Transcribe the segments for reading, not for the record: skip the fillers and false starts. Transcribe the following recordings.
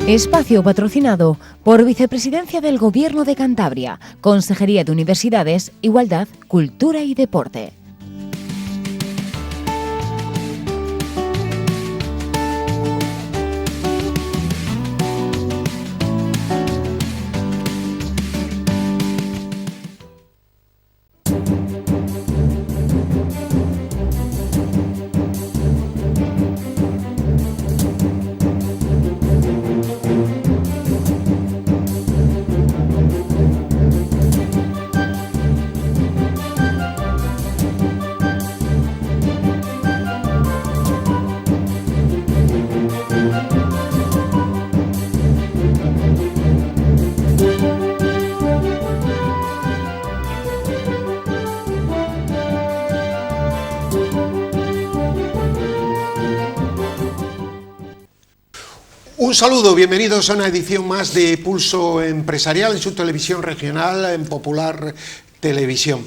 Espacio patrocinado por Vicepresidencia del Gobierno de Cantabria, Consejería de Universidades, Igualdad, Cultura y Deporte. Un saludo, bienvenidos a una edición más de Pulso Empresarial en su televisión regional, en Popular Televisión.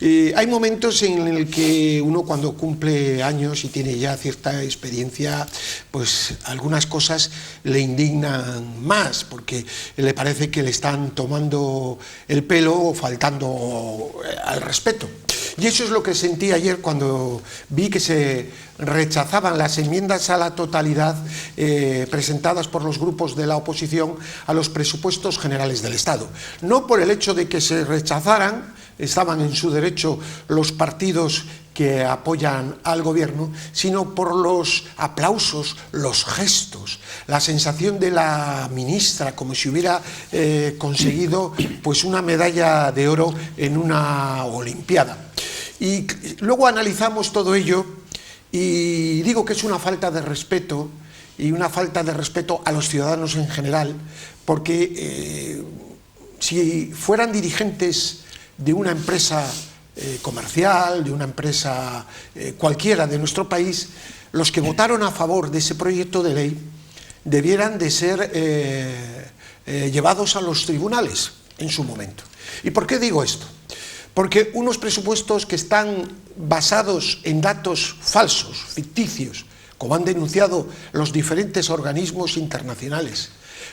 Hay momentos en el que uno, cuando cumple años y tiene ya cierta experiencia, pues algunas cosas le indignan más, porque le parece que le están tomando el pelo o faltando al respeto. Y eso es lo que sentí ayer cuando vi que se rechazaban las enmiendas a la totalidad presentadas por los grupos de la oposición a los presupuestos generales del Estado. No por el hecho de que se rechazaran, estaban en su derecho los partidos que apoyan al gobierno, sino por los aplausos, los gestos, la sensación de la ministra como si hubiera conseguido pues una medalla de oro en una olimpiada. Y luego analizamos todo ello y digo que es una falta de respeto y una falta de respeto a los ciudadanos en general, porque si fueran dirigentes de una empresa comercial, de una empresa cualquiera de nuestro país, los que votaron a favor de ese proyecto de ley debieran de ser llevados a los tribunales en su momento. ¿Y por qué digo esto? Porque unos presupuestos que están basados en datos falsos, ficticios, como han denunciado los diferentes organismos internacionales,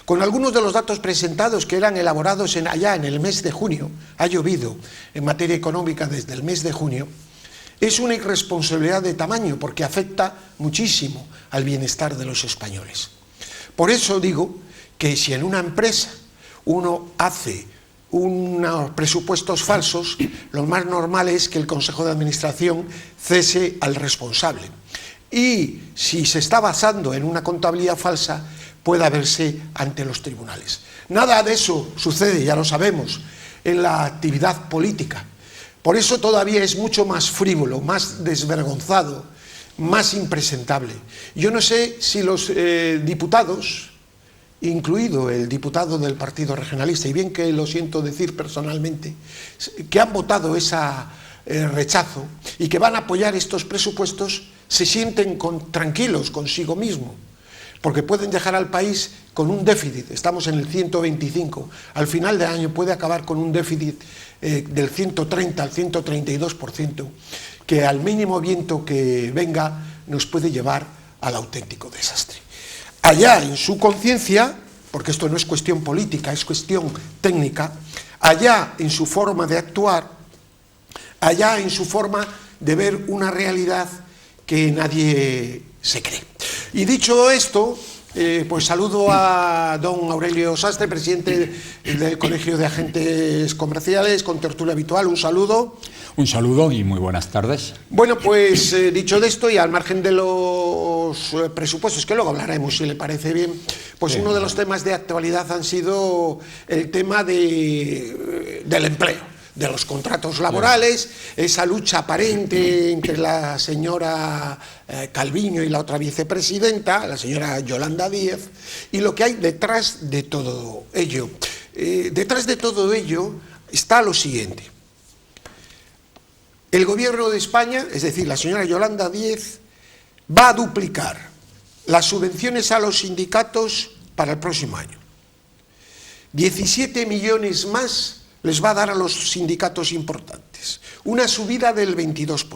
con algunos de los datos presentados que eran elaborados allá en el mes de junio, ha llovido en materia económica desde el mes de junio, es una irresponsabilidad de tamaño porque afecta muchísimo al bienestar de los españoles. Por eso digo que si en una empresa uno hace unos presupuestos falsos, lo más normal es que el Consejo de Administración cese al responsable. Y si se está basando en una contabilidad falsa, pueda verse ante los tribunales. Nada de eso sucede, ya lo sabemos, en la actividad política. Por eso todavía es mucho más frívolo, más desvergonzado, más impresentable. Yo no sé si los diputados, incluido el diputado del Partido Regionalista, y bien que lo siento decir personalmente, que han votado ese rechazo y que van a apoyar estos presupuestos, se sienten tranquilos consigo mismo, porque pueden dejar al país con un déficit, estamos en el 125, al final de año puede acabar con un déficit del 130 al 132%, que al mínimo viento que venga nos puede llevar al auténtico desastre. Allá en su conciencia, porque esto no es cuestión política, es cuestión técnica, allá en su forma de actuar, allá en su forma de ver una realidad que nadie se cree. Y dicho esto, pues saludo a don Aurelio Sastre, presidente del Colegio de Agentes Comerciales, con tertulia habitual. Un saludo. Un saludo y muy buenas tardes. Bueno, pues dicho de esto y al margen de los presupuestos, que luego hablaremos si le parece bien, pues sí, uno de los temas de actualidad han sido el tema del empleo, de los contratos laborales, esa lucha aparente entre la señora Calviño y la otra vicepresidenta, la señora Yolanda Díaz, y lo que hay detrás de todo ello. Detrás de todo ello está lo siguiente. El gobierno de España, es decir, la señora Yolanda Díaz, va a duplicar las subvenciones a los sindicatos para el próximo año. 17 millones más les va a dar a los sindicatos importantes, una subida del 22%.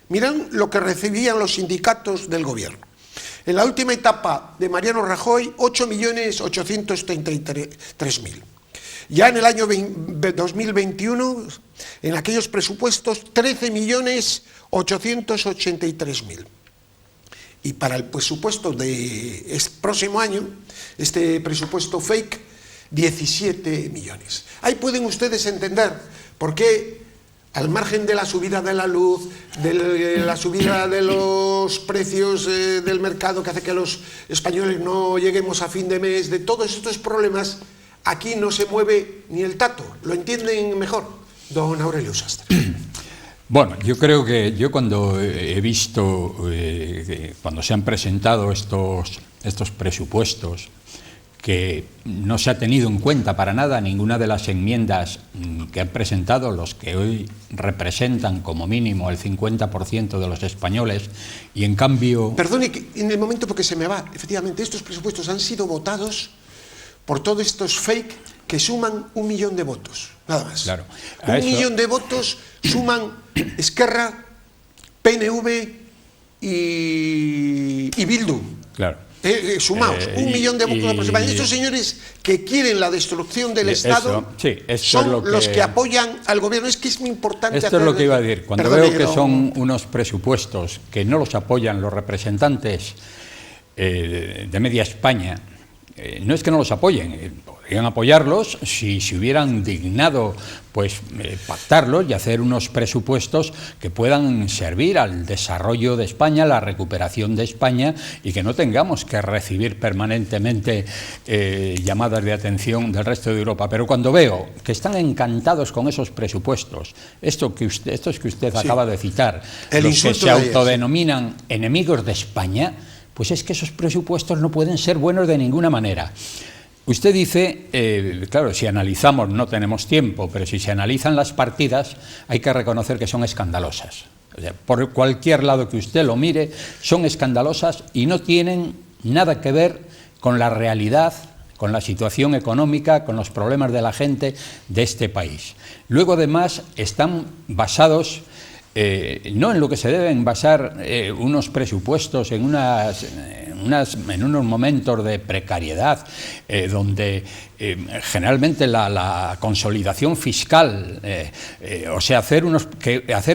Mirad lo que recibían los sindicatos del gobierno. En la última etapa de Mariano Rajoy, 8.833.000. Ya en el año 2021, en aquellos presupuestos, 13.883.000. Y para el presupuesto de este próximo año, este presupuesto fake, 17 millones. Ahí pueden ustedes entender por qué, al margen de la subida de la luz, de la subida de los precios del mercado que hace que los españoles no lleguemos a fin de mes, de todos estos problemas, aquí no se mueve ni el tato. ¿Lo entienden mejor, don Aurelio Sastre? Bueno, yo creo que yo cuando he visto, cuando se han presentado estos presupuestos, que no se ha tenido en cuenta para nada ninguna de las enmiendas que han presentado los que hoy representan como mínimo el 50% de los españoles, y en cambio... Perdone en el momento porque se me va, efectivamente, estos presupuestos han sido votados por todos estos fake que suman 1 millón de votos, nada más. Claro. 1 millón de votos suman Esquerra, PNV y Bildu. Claro. Sumaos, 1 millón de votos aproximadamente. Estos señores que quieren la destrucción del Estado son los que apoyan al gobierno. Es que es muy importante. Esto es lo que iba a decir. Cuando veo que son unos presupuestos que no los apoyan los representantes de media España, no es que no los apoyen, podrían apoyarlos si se hubieran dignado pues pactarlos y hacer unos presupuestos que puedan servir al desarrollo de España, la recuperación de España, y que no tengamos que recibir permanentemente llamadas de atención del resto de Europa. Pero cuando veo que están encantados con esos presupuestos, estos que usted acaba de citar, los que se autodenominan enemigos de España, pues es que esos presupuestos no pueden ser buenos de ninguna manera. Usted dice, claro, si analizamos, no tenemos tiempo, pero si se analizan las partidas, hay que reconocer que son escandalosas. O sea, por cualquier lado que usted lo mire, son escandalosas y no tienen nada que ver con la realidad, con la situación económica, con los problemas de la gente de este país. Luego, además, están basados... no en lo que se deben basar unos presupuestos en unos momentos de precariedad, donde generalmente la consolidación fiscal, o sea, hacer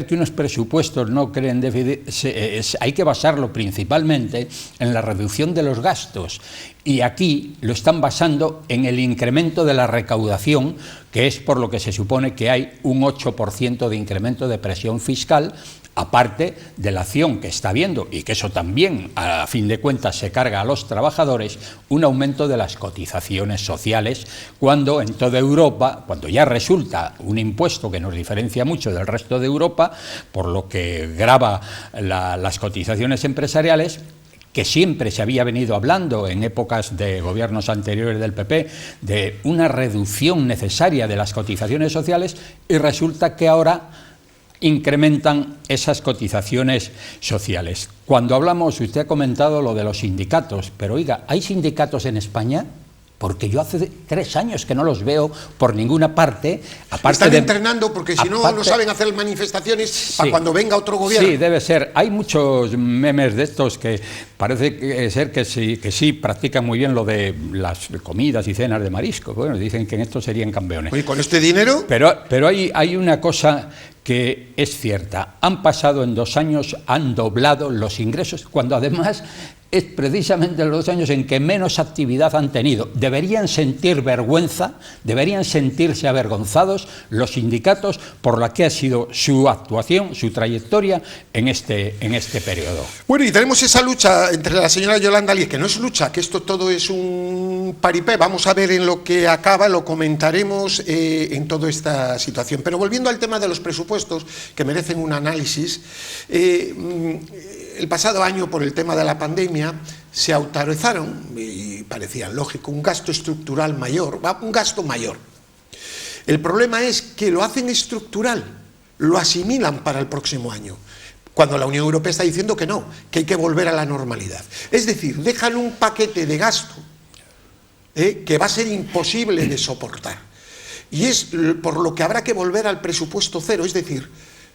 que unos presupuestos no creen déficit, hay que basarlo principalmente en la reducción de los gastos. Y aquí lo están basando en el incremento de la recaudación, que es por lo que se supone que hay un 8% de incremento de presión fiscal, aparte de la acción que está habiendo, y que eso también, a fin de cuentas, se carga a los trabajadores, un aumento de las cotizaciones sociales, cuando en toda Europa, cuando ya resulta un impuesto que nos diferencia mucho del resto de Europa, por lo que grava las cotizaciones empresariales, que siempre se había venido hablando en épocas de gobiernos anteriores del PP, de una reducción necesaria de las cotizaciones sociales, y resulta que ahora incrementan esas cotizaciones sociales. Cuando hablamos, usted ha comentado lo de los sindicatos, pero oiga, ¿hay sindicatos en España? Porque yo hace 3 años que no los veo por ninguna parte. Están entrenando porque si no, no saben hacer manifestaciones para cuando venga otro gobierno. Sí, debe ser. Hay muchos memes de estos que parece ser que sí practican muy bien lo de las comidas y cenas de marisco. Bueno, dicen que en esto serían campeones. Oye, ¿con este dinero? Pero hay una cosa que es cierta. Han pasado en 2 años, han doblado los ingresos, cuando además es precisamente los 2 años en que menos actividad han tenido. Deberían sentir vergüenza, deberían sentirse avergonzados los sindicatos por la que ha sido su actuación, su trayectoria en este periodo. Bueno, y tenemos esa lucha entre la señora Yolanda Díez, que no es lucha, que esto todo es un paripé. Vamos a ver en lo que acaba, lo comentaremos en toda esta situación. Pero volviendo al tema de los presupuestos, que merecen un análisis, el pasado año, por el tema de la pandemia, se autorizaron, y parecía lógico, un gasto estructural mayor, un gasto mayor. El problema es que lo hacen estructural, lo asimilan para el próximo año, cuando la Unión Europea está diciendo que no, que hay que volver a la normalidad. Es decir, dejan un paquete de gasto que va a ser imposible de soportar. Y es por lo que habrá que volver al presupuesto cero, es decir,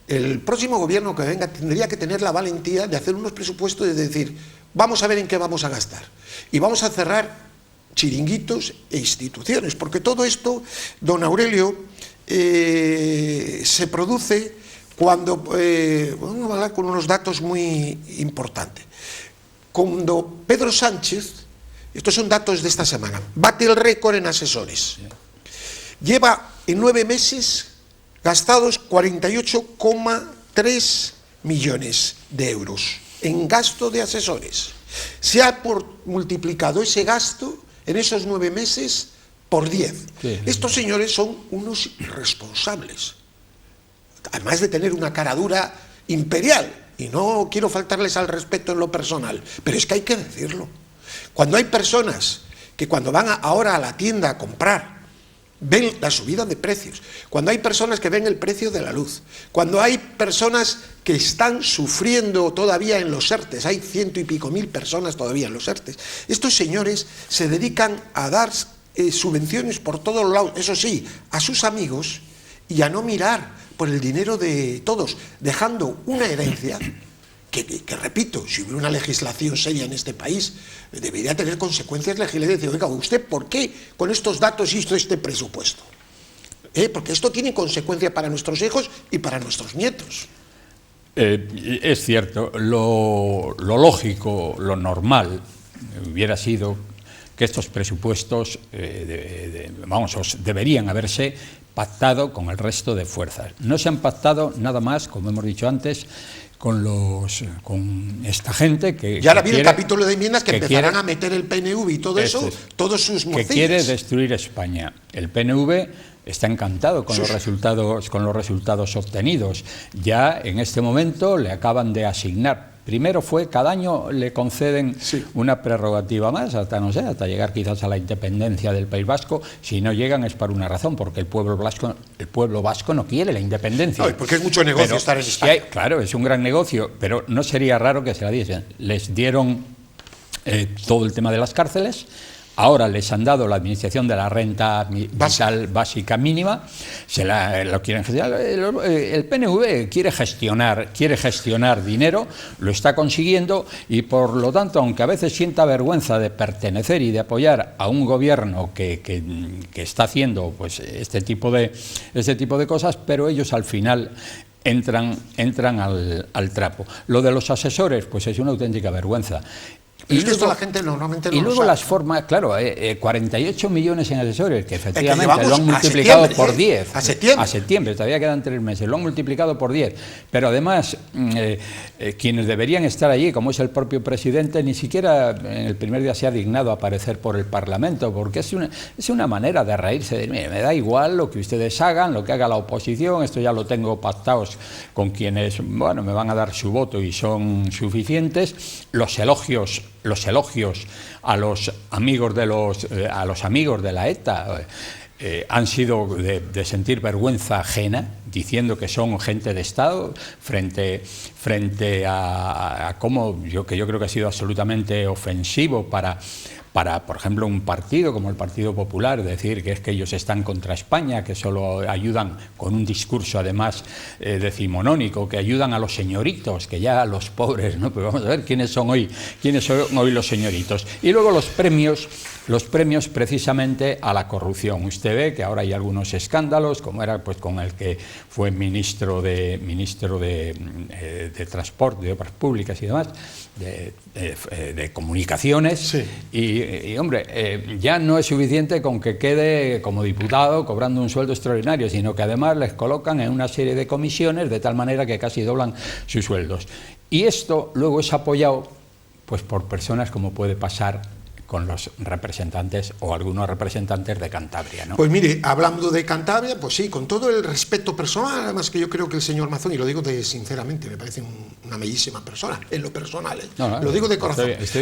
el próximo gobierno que venga tendría que tener la valentía de hacer unos presupuestos y de decir, vamos a ver en qué vamos a gastar. Y vamos a cerrar chiringuitos e instituciones, porque todo esto, don Aurelio, se produce cuando, vamos a hablar con unos datos muy importantes. Cuando Pedro Sánchez, estos son datos de esta semana, bate el récord en asesores. Lleva en 9 meses gastados 48,3 millones de euros en gasto de asesores. Se ha multiplicado ese gasto en esos 9 meses por 10. Sí. Estos señores son unos irresponsables, además de tener una cara dura imperial, y no quiero faltarles al respeto en lo personal, pero es que hay que decirlo. Cuando hay personas que cuando van ahora a la tienda a comprar ven la subida de precios, cuando hay personas que ven el precio de la luz, cuando hay personas que están sufriendo todavía en los ERTES, hay 100 y pico mil personas todavía en los ERTES, estos señores se dedican a dar subvenciones por todos lados, eso sí, a sus amigos, y a no mirar por el dinero de todos, dejando una herencia que repito, si hubiera una legislación seria en este país, debería tener consecuencias legislativas. Decir, oiga, ¿usted por qué con estos datos hizo este presupuesto? Porque esto tiene consecuencias para nuestros hijos y para nuestros nietos. Es cierto, lo lógico, lo normal hubiera sido que estos presupuestos deberían haberse pactado con el resto de fuerzas. No se han pactado nada más, como hemos dicho antes, con esta gente que... Ya ahora viene el capítulo de enmiendas que empezarán a meter el PNV y todo eso, todos sus mocillas. Que quiere destruir España. El PNV está encantado con los resultados obtenidos. Ya en este momento le acaban de asignar. Primero fue, cada año le conceden una prerrogativa más, hasta no sé, hasta llegar quizás a la independencia del País Vasco. Si no llegan es por una razón, porque el pueblo vasco no quiere la independencia. No, porque es mucho negocio estar en España. Claro, es un gran negocio, pero no sería raro que se la diesen. Les dieron todo el tema de las cárceles. Ahora les han dado la administración de la renta vital básica mínima, lo quieren gestionar. El PNV quiere gestionar dinero, lo está consiguiendo, y por lo tanto, aunque a veces sienta vergüenza de pertenecer y de apoyar a un gobierno que está haciendo pues este tipo de cosas, pero ellos al final entran al trapo. Lo de los asesores, pues es una auténtica vergüenza. Y luego, esto la gente normalmente no y luego lo sabe. Las formas, claro, 48 millones en asesores, que efectivamente lo han multiplicado por 10. A septiembre. Todavía quedan 3 meses, lo han multiplicado por 10. Pero además, quienes deberían estar allí, como es el propio presidente, ni siquiera en el primer día se ha dignado a aparecer por el Parlamento, porque es una manera de reírse. De, mire, me da igual lo que ustedes hagan, lo que haga la oposición, esto ya lo tengo pactados con quienes, bueno, me van a dar su voto y son suficientes. Los elogios a los amigos de la ETA han sido de sentir vergüenza ajena, diciendo que son gente de Estado, frente a cómo yo creo que ha sido absolutamente ofensivo para, por ejemplo, un partido como el Partido Popular, decir que es que ellos están contra España, que solo ayudan con un discurso además decimonónico, que ayudan a los señoritos, que ya a los pobres, ¿no? Pero vamos a ver quiénes son hoy los señoritos. Y luego los premios precisamente a la corrupción. Usted ve que ahora hay algunos escándalos, como era pues con el que fue ministro de Transporte, de Obras Públicas y demás, de Comunicaciones. Sí. Y hombre, ya no es suficiente con que quede como diputado cobrando un sueldo extraordinario, sino que además les colocan en una serie de comisiones de tal manera que casi doblan sus sueldos. Y esto luego es apoyado pues por personas como puede pasar con los representantes o algunos representantes de Cantabria, ¿no? Pues mire, hablando de Cantabria, pues sí, con todo el respeto personal, además que yo creo que el señor Mazón, y lo digo sinceramente, me parece una bellísima persona, en lo personal, lo digo de corazón. Estoy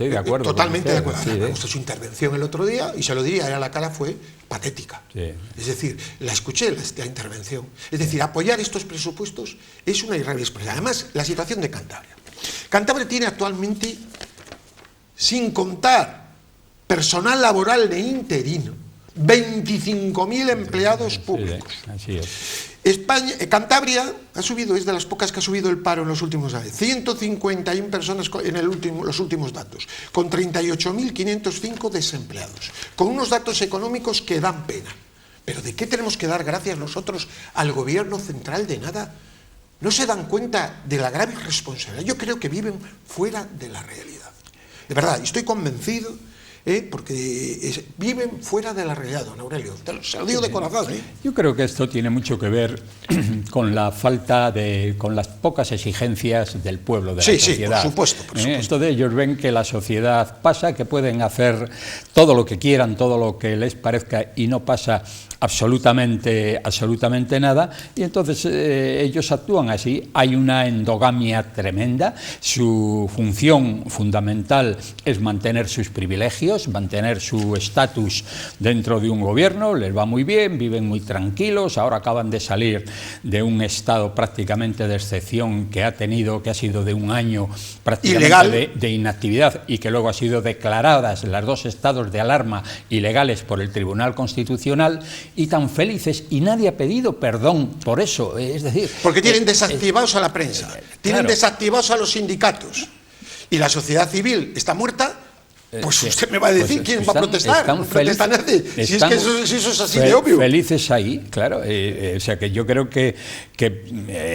de acuerdo. Totalmente con de acuerdo. Sí, me gustó su intervención el otro día, y se lo diría, la cara fue patética. Sí. Es decir, la escuché, la intervención. Es decir, apoyar estos presupuestos es una irresponsabilidad. Además, la situación de Cantabria. Cantabria tiene actualmente, sin contar personal laboral de interino, 25.000 empleados públicos. Así es. España, Cantabria ha subido, es de las pocas que ha subido el paro en los últimos años. 151 personas en los últimos datos, con 38.505 desempleados, con unos datos económicos que dan pena. Pero ¿de qué tenemos que dar gracias nosotros al gobierno central? De nada. No se dan cuenta de la grave responsabilidad. Yo creo que viven fuera de la realidad. De verdad, estoy convencido, porque viven fuera de la realidad, don Aurelio. Se lo digo de corazón. Yo creo que esto tiene mucho que ver con la falta con las pocas exigencias del pueblo, de la sociedad. Sí, por supuesto. Entonces ellos ven que la sociedad pasa, que pueden hacer todo lo que quieran, todo lo que les parezca, y no pasa absolutamente nada, y entonces ellos actúan así. Hay una endogamia tremenda. Su función fundamental es mantener sus privilegios, mantener su estatus dentro de un gobierno. Les va muy bien, viven muy tranquilos. Ahora acaban de salir de un estado prácticamente de excepción que ha sido de un año prácticamente de inactividad, y que luego ha sido declaradas las 2 estados de alarma ilegales por el Tribunal Constitucional, y tan felices, y nadie ha pedido perdón por eso. Es decir, porque tienen desactivados a la prensa, tienen desactivados a los sindicatos, y la sociedad civil está muerta. Pues usted me va a decir quién va a protestar. No protesta nadie. Si es que eso es así de obvio. Felices ahí, claro. O sea que yo creo que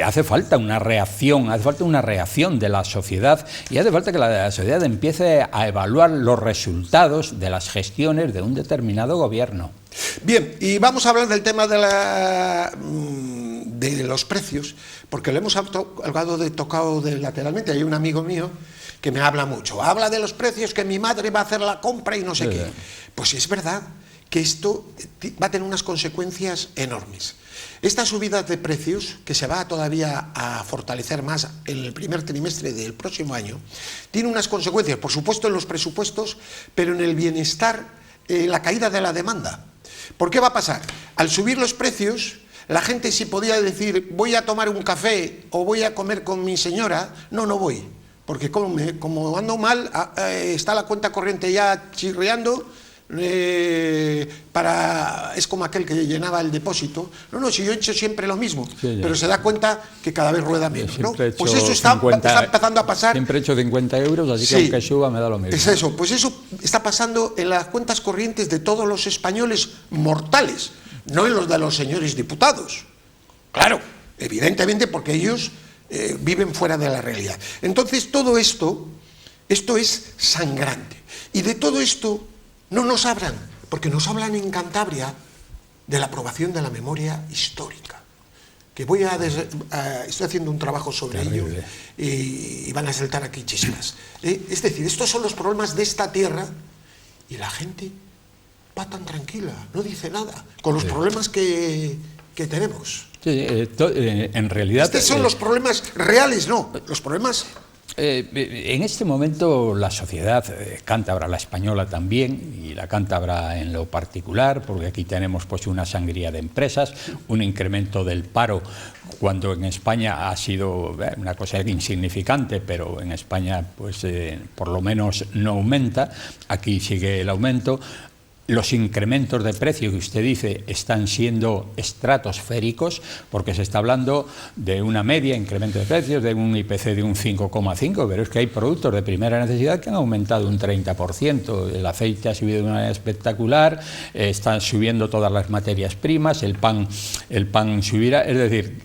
hace falta una reacción, de la sociedad, y hace falta que la sociedad empiece a evaluar los resultados de las gestiones de un determinado gobierno. Bien, y vamos a hablar del tema de los precios, porque lo hemos tocado lateralmente. Hay un amigo mío que me habla mucho, habla de los precios, que mi madre va a hacer la compra y no sé qué. Pues es verdad que esto va a tener unas consecuencias enormes. Esta subida de precios, que se va todavía a fortalecer más en el primer trimestre del próximo año, tiene unas consecuencias, por supuesto, en los presupuestos, pero en el bienestar, la caída de la demanda. ¿Por qué va a pasar? Al subir los precios, la gente, si podía decir voy a tomar un café o voy a comer con mi señora, no voy. Porque como ando mal, está la cuenta corriente ya chirriando, es como aquel que llenaba el depósito. Si yo he hecho siempre lo mismo, pero se da cuenta que cada vez rueda menos, ¿no? Pues eso está empezando a pasar. Siempre he hecho 50 euros, así que aunque suba me da lo mismo. Es eso, pues eso está pasando en las cuentas corrientes de todos los españoles mortales, no en los de los señores diputados. Claro, evidentemente, porque ellos viven fuera de la realidad. Entonces todo esto es sangrante, y de todo esto no nos hablan, porque nos hablan en Cantabria de la aprobación de la memoria histórica, que estoy haciendo un trabajo sobre ello, y van a saltar aquí chispas. Es decir, estos son los problemas de esta tierra, y la gente va tan tranquila, no dice nada, con los problemas que tenemos. En realidad... Estos son los problemas reales, no, los problemas... En este momento la sociedad cántabra, la española también, y la cántabra en lo particular, porque aquí tenemos pues una sangría de empresas, un incremento del paro, cuando en España ha sido una cosa insignificante, pero en España pues por lo menos no aumenta, aquí sigue el aumento. Los incrementos de precio que usted dice están siendo estratosféricos, porque se está hablando de una media incremento de precios, de un IPC de un 5,5, pero es que hay productos de primera necesidad que han aumentado un 30%. El aceite ha subido de una manera espectacular, están subiendo todas las materias primas, el pan subirá, es decir...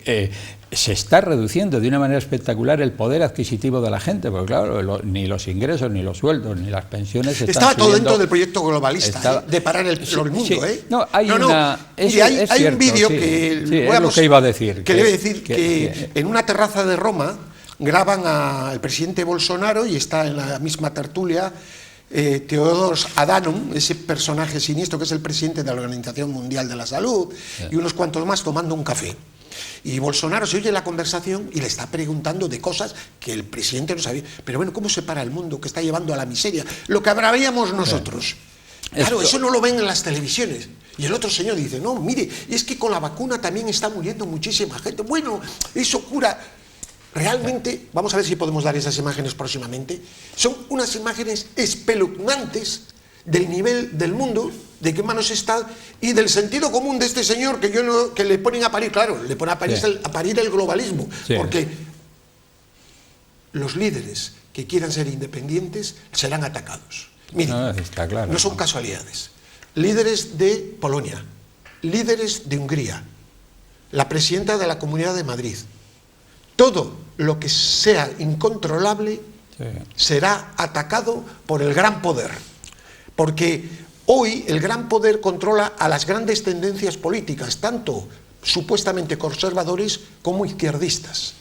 se está reduciendo de una manera espectacular el poder adquisitivo de la gente, porque claro, ni los ingresos, ni los sueldos, ni las pensiones estaba todo dentro del proyecto globalista, de parar el mundo. No, hay un vídeo que le iba a decir, que en una terraza de Roma graban al presidente Bolsonaro, y está en la misma tertulia Tedros Adhanom, ese personaje siniestro que es el presidente de la Organización Mundial de la Salud, y unos cuantos más tomando un café. Y Bolsonaro se oye la conversación y le está preguntando de cosas que el presidente no sabía. Pero bueno, ¿cómo se para el mundo que está llevando a la miseria? Lo que habríamos nosotros. Claro, eso no lo ven en las televisiones. Y el otro señor dice, no, mire, es que con la vacuna también está muriendo muchísima gente. Bueno, eso cura. Realmente, vamos a ver si podemos dar esas imágenes próximamente. Son unas imágenes espeluznantes del nivel del mundo ¿De qué manos está? Y del sentido común de este señor que le ponen a parir, claro, le ponen a parir el globalismo, porque los líderes que quieran ser independientes serán atacados. Miren, está claro, no son casualidades. Líderes de Polonia, líderes de Hungría, la presidenta de la Comunidad de Madrid, todo lo que sea incontrolable será atacado por el gran poder, porque hoy el gran poder controla a las grandes tendencias políticas, tanto supuestamente conservadores como izquierdistas.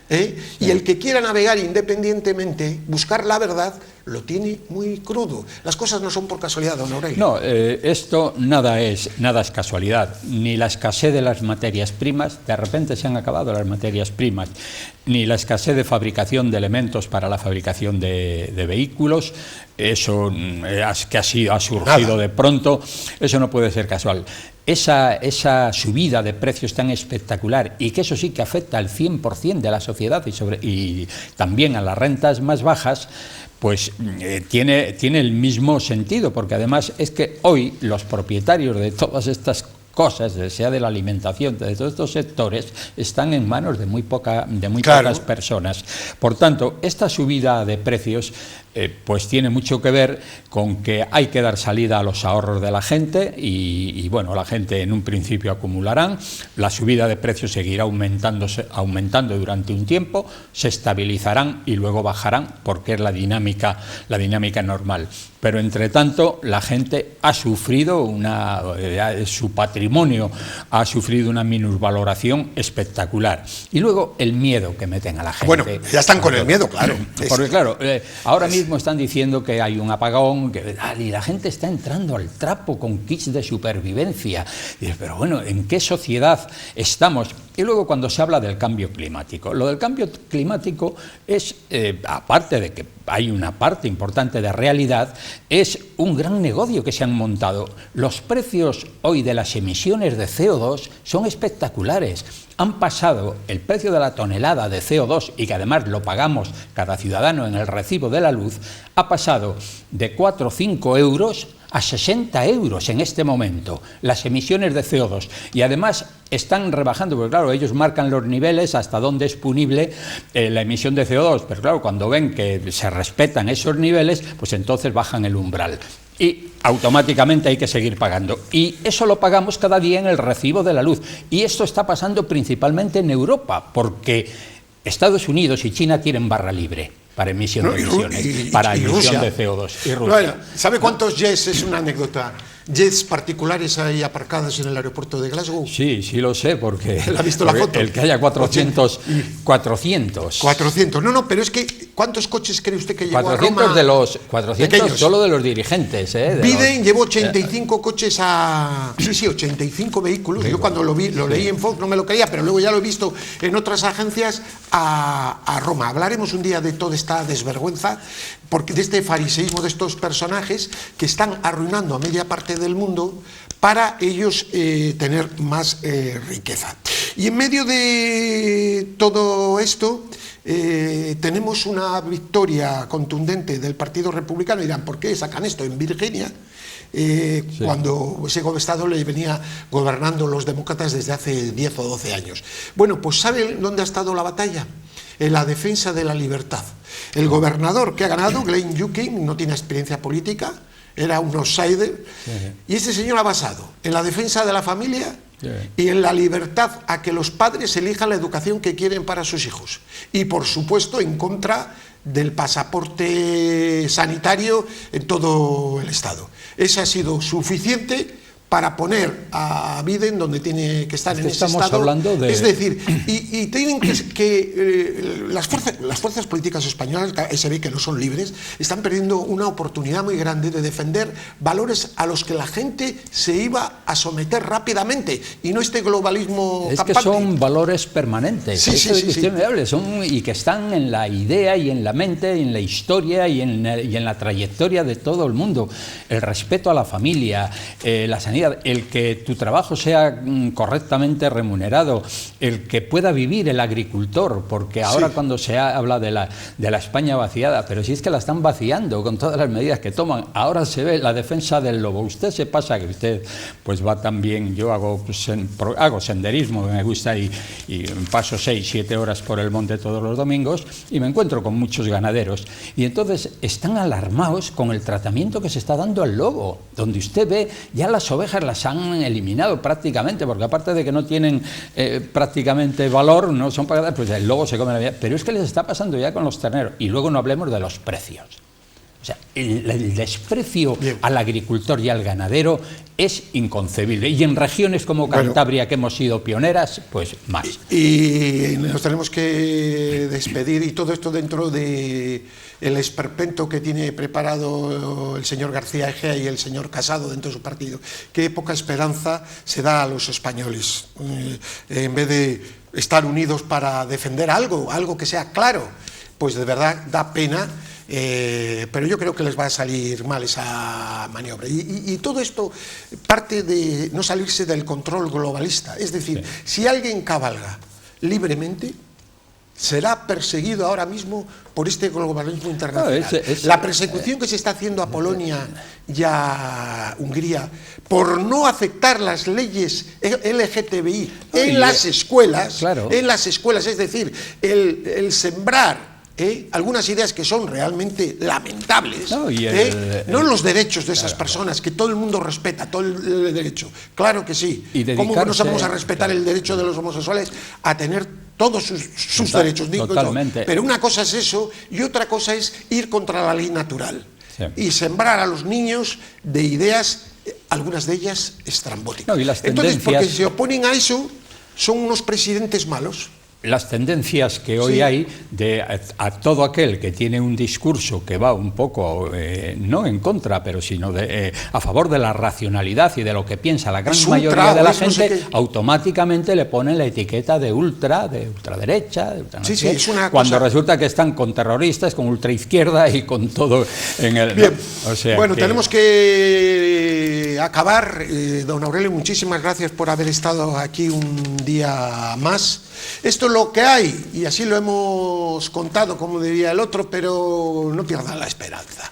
Y el que quiera navegar independientemente, buscar la verdad, lo tiene muy crudo. Las cosas no son por casualidad, don Aurelio. No, esto nada es casualidad. Ni la escasez de las materias primas, de repente se han acabado las materias primas, ni la escasez de fabricación de elementos para la fabricación de vehículos, eso que ha surgido de pronto, eso no puede ser casual. Esa subida de precios tan espectacular, y que eso sí que afecta al 100% de la sociedad y también a las rentas más bajas, pues tiene el mismo sentido, porque además es que hoy los propietarios de todas estas cosas, sea de la alimentación, de todos estos sectores, están en manos de muy pocas personas. Por tanto, esta subida de precios pues tiene mucho que ver con que hay que dar salida a los ahorros de la gente y bueno, la gente en un principio acumularán, la subida de precios seguirá aumentando durante un tiempo, se estabilizarán y luego bajarán, porque es la dinámica normal. Pero entre tanto la gente ha sufrido su patrimonio ha sufrido una minusvaloración espectacular. Y luego el miedo que meten a la gente. Bueno, ya están con el miedo, claro. Porque claro, ahora mismo están diciendo que hay un apagón, y la gente está entrando al trapo con kits de supervivencia. Y dices, pero bueno, ¿en qué sociedad estamos? Y luego cuando se habla del cambio climático, lo del cambio climático es, aparte de que hay una parte importante de realidad, es un gran negocio que se han montado. Los precios hoy de las emisiones de CO2 son espectaculares. Han pasado el precio de la tonelada de CO2, y que además lo pagamos cada ciudadano en el recibo de la luz, ha pasado de 4 o 5 euros a 60 euros en este momento, las emisiones de CO2. Y además están rebajando, porque claro, ellos marcan los niveles hasta dónde es punible la emisión de CO2, pero claro, cuando ven que se respetan esos niveles, pues entonces bajan el umbral. Y automáticamente hay que seguir pagando. Y eso lo pagamos cada día en el recibo de la luz. Y esto está pasando principalmente en Europa, porque Estados Unidos y China tienen barra libre para emisión de emisiones, para emisión de CO2. Y Rusia. Bueno, ¿sabe cuántos jets? Es una anécdota. Jets particulares hay aparcados en el aeropuerto de Glasgow. Sí, sí lo sé, porque ¿ha visto la foto? El que haya 400. 400. No, pero es que ¿cuántos coches cree usted que llevó 400 a Roma? De los 400 pequeños. Solo de los dirigentes. Biden llevó 85 coches a... Sí, 85 vehículos. Yo cuando lo leí en Fox no me lo creía, pero luego ya lo he visto en otras agencias a Roma. Hablaremos un día de toda esta desvergüenza, porque de este fariseísmo de estos personajes que están arruinando a media parte del mundo para ellos tener más riqueza. Y en medio de todo esto tenemos una victoria contundente del Partido Republicano. Dirán, ¿por qué sacan esto en Virginia? Cuando ese estado le venía gobernando los demócratas desde hace 10 o 12 años. Bueno, pues ¿saben dónde ha estado la batalla? En la defensa de la libertad. El gobernador que ha ganado, Glenn Youngkin, no tiene experiencia política, era un outsider, y ese señor ha basado en la defensa de la familia y en la libertad a que los padres elijan la educación que quieren para sus hijos. Y por supuesto en contra del pasaporte sanitario en todo el estado. Ese ha sido suficiente para poner a Biden donde tiene que estar, en ese estado. Hablando de... Es decir, y tienen que las fuerzas políticas españolas, se ve que no son libres, están perdiendo una oportunidad muy grande de defender valores a los que la gente se iba a someter rápidamente, y no este globalismo campante. Que son valores permanentes, y que están en la idea y en la mente, y en la historia y en la trayectoria de todo el mundo. El respeto a la familia, la sanidad sanidad, el que tu trabajo sea correctamente remunerado, el que pueda vivir el agricultor, porque ahora cuando se habla de la España vaciada, pero si es que la están vaciando con todas las medidas que toman, ahora se ve la defensa del lobo. Usted se pasa, que usted pues va también, yo hago senderismo, me gusta, y paso 6-7 horas por el monte todos los domingos y me encuentro con muchos ganaderos, y entonces están alarmados con el tratamiento que se está dando al lobo, donde usted ve ya las ovejas las han eliminado prácticamente, porque aparte de que no tienen prácticamente valor, no son pagadas, pues el lobo se come la vida, pero es que les está pasando ya con los terneros, y luego no hablemos de los precios. O sea, el desprecio al agricultor y al ganadero es inconcebible, y en regiones como Cantabria, que hemos sido pioneras, pues más. Y nos tenemos que despedir, y todo esto dentro de el esperpento que tiene preparado el señor García Egea y el señor Casado dentro de su partido. Qué poca esperanza se da a los españoles, en vez de estar unidos para defender algo que sea claro, pues de verdad da pena. Pero yo creo que les va a salir mal esa maniobra, y todo esto parte de no salirse del control globalista. Es decir, si alguien cabalga libremente, será perseguido ahora mismo por este globalismo internacional. La persecución que se está haciendo a Polonia y a Hungría por no aceptar las leyes LGTBI en las escuelas, es decir, el sembrar algunas ideas que son realmente lamentables, no los derechos de esas personas, que todo el mundo respeta, todo el derecho, claro que sí. ¿Cómo no vamos a respetar el derecho de los homosexuales a tener todos sus derechos? Totalmente. Pero una cosa es eso, y otra cosa es ir contra la ley natural y sembrar a los niños de ideas, algunas de ellas estrambóticas. Entonces, porque se oponen a eso, son unos presidentes malos. Las tendencias que hoy hay a todo aquel que tiene un discurso que va un poco, no en contra, pero sino a favor de la racionalidad y de lo que piensa la gran mayoría de la gente, automáticamente le ponen la etiqueta de ultraderecha, cuando resulta que están con terroristas, con ultraizquierda y con todo en el... Bien, o sea, tenemos que acabar. Don Aurelio, muchísimas gracias por haber estado aquí un día más. Esto es lo que hay, y así lo hemos contado, como diría el otro, pero no pierdan la esperanza.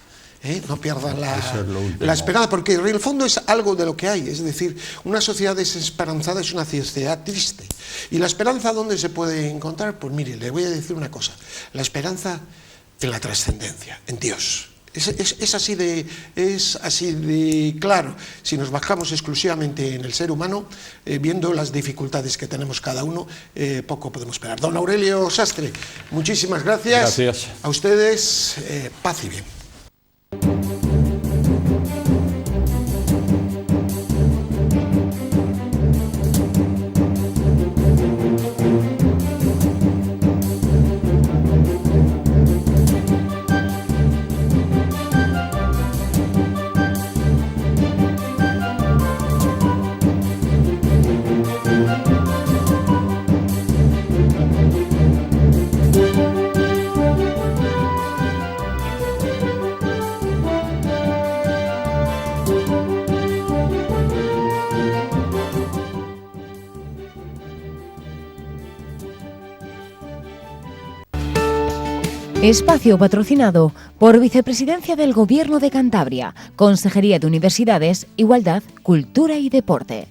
No pierdan la esperanza, porque en el fondo es algo de lo que hay. Es decir, una sociedad desesperanzada es una sociedad triste. ¿Y la esperanza dónde se puede encontrar? Pues mire, le voy a decir una cosa: la esperanza en la trascendencia, en Dios. Es así de claro. Si nos bajamos exclusivamente en el ser humano, viendo las dificultades que tenemos cada uno, poco podemos esperar. Don Aurelio Sastre, muchísimas gracias. Gracias. A ustedes, paz y bien. Espacio patrocinado por Vicepresidencia del Gobierno de Cantabria, Consejería de Universidades, Igualdad, Cultura y Deporte.